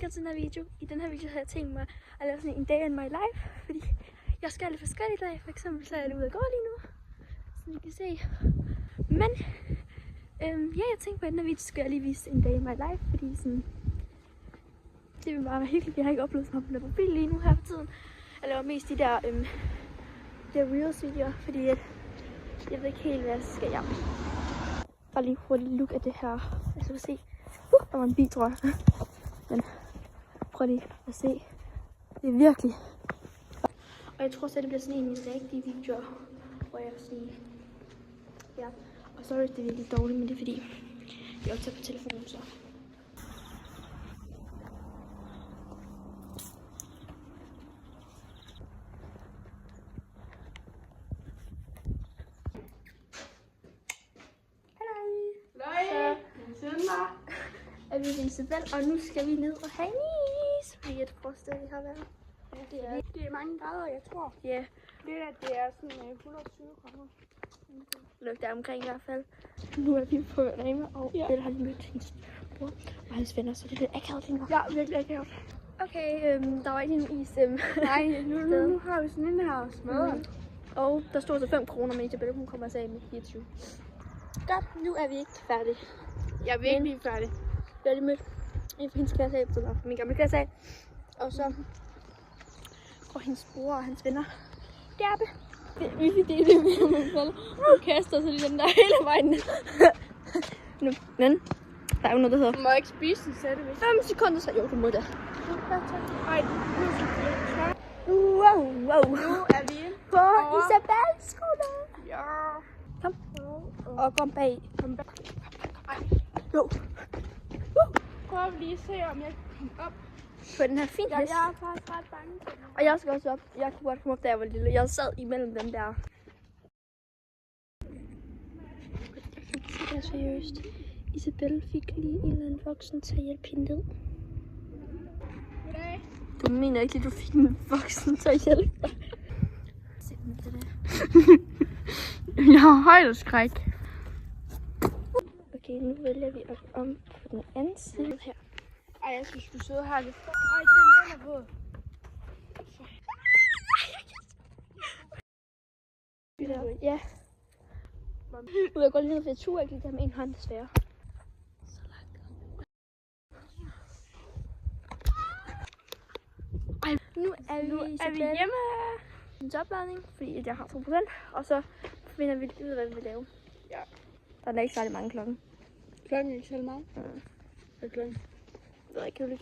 velkommen til den her video. I den her video har jeg tænkt mig at lave sådan en day in my life, fordi jeg skal lidt forskellige dage. For eksempel så er jeg ude at gå lige nu, som I kan se. Men ja, jeg tænkte på, at den her video skal jeg lige vise en day in my life, fordi sådan, det vil bare være hyggeligt. Jeg har ikke oplevet sådan noget på mobil lige nu her for tiden. Jeg laver mest de der reels videoer, fordi jeg ved ikke helt, hvad jeg skal gøre. Bare lige hurtigt look af det her. Jeg skal se. Der var en bil, tror jeg. Men prøv lige at se. Det er virkelig. Og jeg tror også, at det bliver sådan en af de rigtige videoer, hvor jeg sådan... Ja. Og sorry, det er virkelig dårligt, men det er fordi, jeg optager på telefonen, så... Er vi ved Isabel, og nu skal vi ned og have en is, fordi jeg tror stadig, vi har været. Ja, det er mange grader, jeg tror. Ja. Det er sådan 120 grader. Lugt der omkring i hvert fald. Nu er vi på Rema, og Bella har lige mødt hendes bror og hans venner, så det er lidt akavet lige nu. Ja, virkelig akavet. Okay, der var ikke en is. Nej, nu har vi sådan en her smadret. Og der stod så 5 kroner, men Isabel hun kommer altså af med 24. Godt, nu er vi ikke færdige. Jeg vil ikke blive færdig. Jeg har lige mødt en fra hendes klasse af, fra min gamle klasse af. Og så går hendes bror og hans venner deroppe. Vi fik det med min fælde. Hun kaster så lige den der hele vejen ned. Nu, men der er jo noget, der hedder... Du må ikke spise den, sagde du vist. 5 sekunder, så jo, du må det. Ej, nu skal vi Wow. Nu er vi på Isabels skole. Ja. Kom. Og kom bag. Ej. Jo. Prøv lige at se, om jeg kan komme op. På den her fine hest. Jeg er faktisk ret bange for den. Og jeg skal også op. Jeg kunne godt komme op, da jeg var lille. Jeg sad imellem dem der. Det er seriøst. Isabel fik lige en eller anden voksen til at hjælpe hende ned. Goddag. Du mener ikke, at du fik en voksen til at hjælpe dig? Se det der. Jeg har højdeskræk. Okay, nu vælger vi om på den anden side her. Ej, jeg synes, du sidder her lidt. Ej, den er våd. Ja. Nu vil jeg gå lige ned, for jeg turde ikke lige der med en hånd, desværre. Så langt. Ej, nu er vi hjemme. En opladning, fordi jeg har 2%. Og så finder vi ud af, hvad vi vil lave. Ja. Der er ikke særlig mange klokken. Klokken er ikke så meget. Ja. Hvad er klokken? Det ved jeg ikke, hvad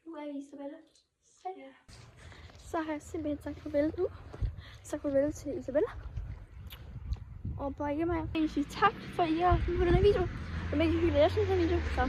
Nu er vi Isabella. Ja. Så har jeg simpelthen sagt farvel nu. Sagt farvel til Isabella. Og bare ikke mig. Jeg vil sige tak for, at I har set på den her video. Det er mega hyggeligt, at jeg synes den her video. Så